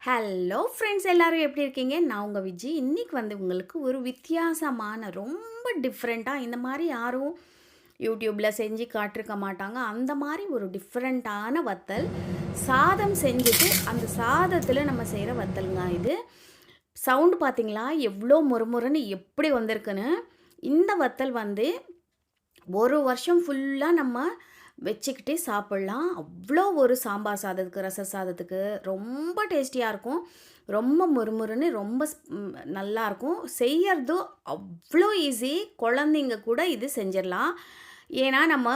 Hello friends எல்லாரும் எப்படி இருக்கீங்க? நான் உங்கள் விஜி. இன்னைக்கு உங்களுக்கு ஒரு வித்தியாசமான ரொம்ப டிஃப்ரெண்ட்டாக இந்த மாதிரி யாரும் யூடியூப்பில் செஞ்சு காட்டிருக்க மாட்டாங்க. அந்த மாதிரி ஒரு டிஃப்ரெண்ட்டான வத்தல் சாதம் செஞ்சுட்டு அந்த சாதத்தில் நம்ம செய்கிற வத்தலுங்க இது. சவுண்டு பார்த்தீங்களா எவ்வளோ முறுமுறுன்னு எப்படி வந்திருக்குன்னு. இந்த வத்தல் ஒரு வருஷம் ஃபுல்லாக நம்ம வச்சுக்கிட்டே சாப்பிட்லாம். அவ்வளோ ஒரு சாம்பார் சாதத்துக்கு, ரச சாதத்துக்கு ரொம்ப டேஸ்டியாக இருக்கும். ரொம்ப முறுமுறுன்னு ரொம்ப நல்லாயிருக்கும். செய்யறதும் அவ்வளோ ஈஸி. குழந்தைங்க கூட இது செஞ்சிடலாம். ஏன்னா நம்ம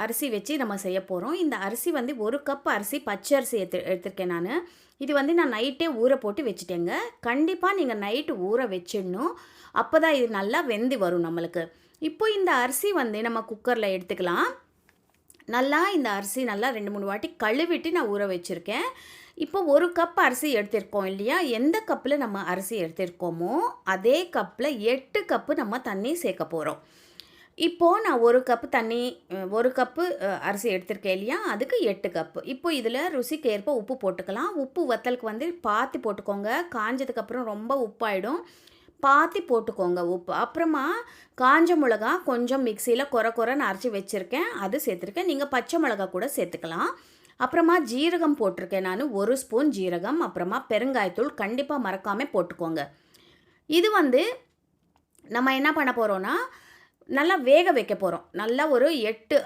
அரிசி வச்சு நம்ம செய்ய போகிறோம். இந்த அரிசி 1 கப் அரிசி பச்சை அரிசி எடுத்திருக்கேன் நான். இது நான் நைட்டே ஊற போட்டு வச்சுட்டேங்க. கண்டிப்பாக நீங்கள் நைட்டு ஊற வச்சிடணும். அப்போ தான் இது நல்லா வெந்து வரும் நம்மளுக்கு. இப்போ இந்த அரிசி நம்ம குக்கரில் எடுத்துக்கலாம். நல்லா இந்த அரிசி நல்லா 2-3 வாட்டி கழுவிட்டு நான் ஊற வச்சுருக்கேன். இப்போ 1 கப் அரிசி எடுத்திருக்கோம் இல்லையா? எந்த கப்பில் நம்ம அரிசி எடுத்திருக்கோமோ அதே கப்பில் 8 கப்பு நம்ம தண்ணி சேர்க்க போகிறோம். இப்போது நான் 1 கப்பு தண்ணி 1 கப்பு அரிசி எடுத்திருக்கேன் இல்லையா? அதுக்கு 8 கப்பு. இப்போ இதில் ருசிக்கு ஏற்ப உப்பு போட்டுக்கலாம். உப்பு வத்தலுக்கு பார்த்து போட்டுக்கோங்க. காஞ்சதுக்கப்புறம் ரொம்ப உப்பாயிடும். பார்த்து போட்டுக்கோங்க உப்பு. அப்புறமா காஞ்ச மிளகா கொஞ்சம் மிக்சியில் கொரன்னு அரைச்சி வச்சுருக்கேன், அது சேர்த்துருக்கேன். நீங்கள் பச்சை மிளகா கூட சேர்த்துக்கலாம். அப்புறமா ஜீரகம் போட்டிருக்கேன் நான், 1 ஸ்பூன் ஜீரகம். அப்புறமா பெருங்காயத்தூள் கண்டிப்பாக மறக்காமல் போட்டுக்கோங்க. இது நம்ம என்ன பண்ண போகிறோன்னா நல்லா வேக வைக்க போகிறோம். நல்லா ஒரு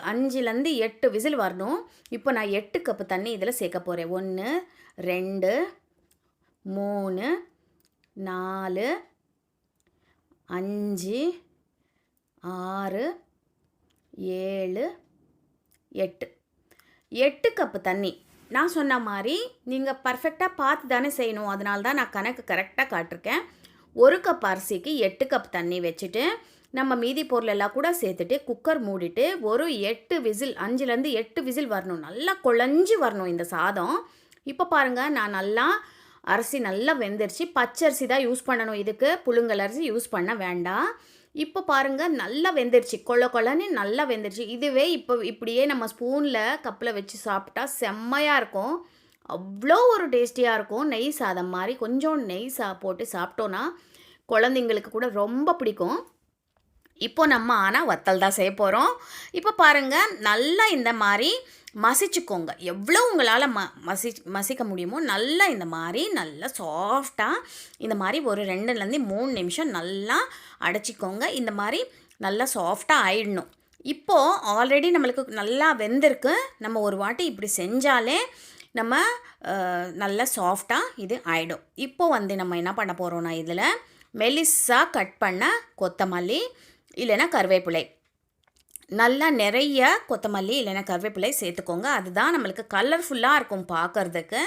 5லேருந்து 8 விசில் வரணும். இப்போ நான் 8 கப்பு தண்ணி இதில் சேர்க்க போகிறேன். 1 2 3 4 5 6 7 8 8 கப்பு தண்ணி. நான் சொன்ன மாதிரி நீங்கள் பர்ஃபெக்டாக பார்த்து தானே செய்யணும். அதனால தான் நான் கணக்கு கரெக்டாக காட்டிருக்கேன். 1 கப் அரிசிக்கு 8 கப் தண்ணி வச்சுட்டு நம்ம மீதி பொருளெல்லாம் கூட சேர்த்துட்டு குக்கர் மூடிட்டு ஒரு 8 விசில் 5லேருந்து 8 விசில் வரணும். நல்லா குழஞ்சி வரணும் இந்த சாதம். இப்போ பாருங்கள், நான் அரிசி நல்லா வெந்துருச்சு. பச்சரிசி தான் யூஸ் பண்ணணும் இதுக்கு, புழுங்கல் அரிசி யூஸ் பண்ண வேண்டாம். இப்போ பாருங்கள், நல்லா வெந்துருச்சு, கொள்ளன்னு நல்லா வெந்துருச்சு. இதுவே இப்போ இப்படியே நம்ம ஸ்பூனில் கப்பில் வச்சு சாப்பிட்டா செம்மையாக இருக்கும். அவ்வளோ ஒரு டேஸ்டியாக இருக்கும். நெய் சாதம் மாதிரி கொஞ்சம் நெய் போட்டு சாப்பிட்டோன்னா குழந்தைங்களுக்கு கூட ரொம்ப பிடிக்கும். இப்போ நம்ம ஆனால் வத்தல் தான் செய்ய போகிறோம். இப்போ பாருங்கள், நல்லா இந்த மாதிரி மசிச்சுக்கோங்க. எவ்வளோ உங்களால் மசிக்க முடியுமோ நல்லா இந்த மாதிரி நல்லா சாஃப்டாக இந்த மாதிரி ஒரு 2லேருந்து 3 நிமிஷம் நல்லா அடைச்சிக்கோங்க. இந்த மாதிரி நல்லா சாஃப்டாக ஆயிடணும். இப்போது ஆல்ரெடி நம்மளுக்கு நல்லா வெந்திருக்கு. நம்ம ஒரு வாட்டி இப்படி செஞ்சாலே நம்ம நல்லா சாஃப்டாக இது ஆகிடும். இப்போது நம்ம என்ன பண்ண போகிறோன்னா இதில் மெலிசாக கட் பண்ண கொத்தமல்லி இல்லைன்னா கருவேப்பிலை, நல்லா நிறைய கொத்தமல்லி இல்லைன்னா கருவேப்பிலை சேர்த்துக்கோங்க. அதுதான் நம்மளுக்கு கலர்ஃபுல்லாக இருக்கும் பார்க்குறதுக்கு.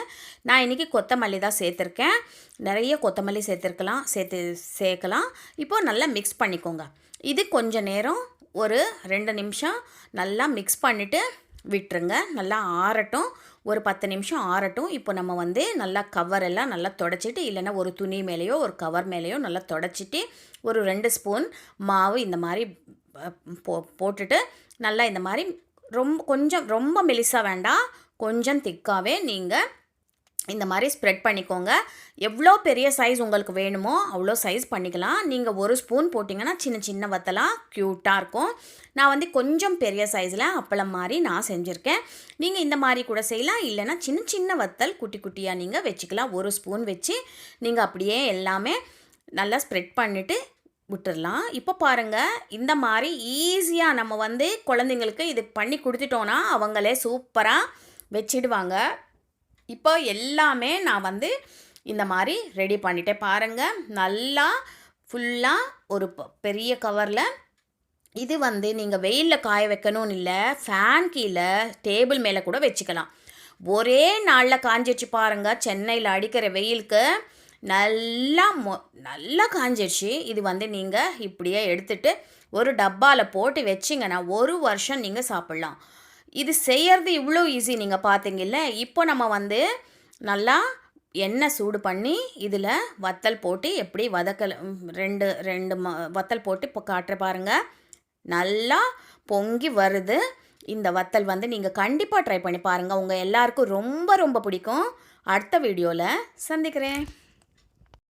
நான் இன்றைக்கி கொத்தமல்லி தான் சேர்த்துருக்கேன். நிறைய கொத்தமல்லி சேர்க்கலாம். இப்போது நல்லா மிக்ஸ் பண்ணிக்கோங்க. இது கொஞ்சம் நேரம் ஒரு 2 நிமிஷம் நல்லா மிக்ஸ் பண்ணிவிட்டு விட்டுருங்க. நல்லா ஆறட்டும், ஒரு 10 நிமிஷம் ஆறட்டும். இப்போ நம்ம நல்லா கவரெல்லாம் நல்லா தொடச்சிட்டு இல்லைன்னா ஒரு துணி மேலேயோ ஒரு கவர் மேலேயோ நல்லா தொடச்சிட்டு ஒரு 2 ஸ்பூன் மாவு இந்த மாதிரி போட்டுட்டு நல்லா இந்த மாதிரி கொஞ்சம் ரொம்ப மெலிசாக வேண்டாம், கொஞ்சம் திக்காகவே நீங்கள் இந்த மாதிரி ஸ்ப்ரெட் பண்ணிக்கோங்க. எவ்வளோ பெரிய சைஸ் உங்களுக்கு வேணுமோ அவ்வளோ சைஸ் பண்ணிக்கலாம். நீங்கள் 1 ஸ்பூன் போட்டிங்கன்னா சின்ன வத்தலாம் க்யூட்டாக இருக்கும். நான் கொஞ்சம் பெரிய சைஸில் அப்பளம் மாதிரி நான் செஞ்சுருக்கேன். நீங்கள் இந்த மாதிரி கூட செய்யலாம். இல்லைன்னா சின்ன வத்தல் குட்டி குட்டியாக நீங்கள் வச்சுக்கலாம். 1 ஸ்பூன் வச்சு நீங்கள் அப்படியே எல்லாமே நல்லா ஸ்ப்ரெட் பண்ணிவிட்டு விட்டுடலாம். இப்போ பாருங்கள், இந்த மாதிரி ஈஸியாக நம்ம குழந்தைங்களுக்கு இது பண்ணி கொடுத்துட்டோன்னா அவங்களே சூப்பராக வச்சிடுவாங்க. இப்போ எல்லாமே நான் இந்த மாதிரி ரெடி பண்ணிட்டேன். பாருங்கள், நல்லா ஃபுல்லாக ஒரு பெரிய கவரில் இது நீங்கள் வெயிலில் காய வைக்கணும்னு இல்லை, ஃபேன் கீழே டேபிள் மேலே கூட வச்சுக்கலாம். ஒரே நாளில் காஞ்சிடுச்சு பாருங்கள். சென்னையில் அடிக்கிற வெயிலுக்கு நல்லா காஞ்சிடுச்சு. இது நீங்கள் இப்படியே எடுத்துகிட்டு ஒரு டப்பாவில் போட்டு வச்சிங்கன்னா 1 வருஷம் நீங்கள் சாப்பிட்லாம். இது செய்யறது இவ்வளோ ஈஸி. நீங்கள் பார்த்தீங்கல்ல. இப்போ நம்ம நல்லா எண்ணெய் சூடு பண்ணி இதில் வத்தல் போட்டு எப்படி ரெண்டு வத்தல் போட்டு இப்போ காட்டுற பாருங்கள். நல்லா பொங்கி வருது. இந்த வத்தல் நீங்கள் கண்டிப்பாக ட்ரை பண்ணி பாருங்கள். உங்கள் எல்லாருக்கும் ரொம்ப ரொம்ப பிடிக்கும். அடுத்த வீடியோவில் சந்திக்கிறேன்.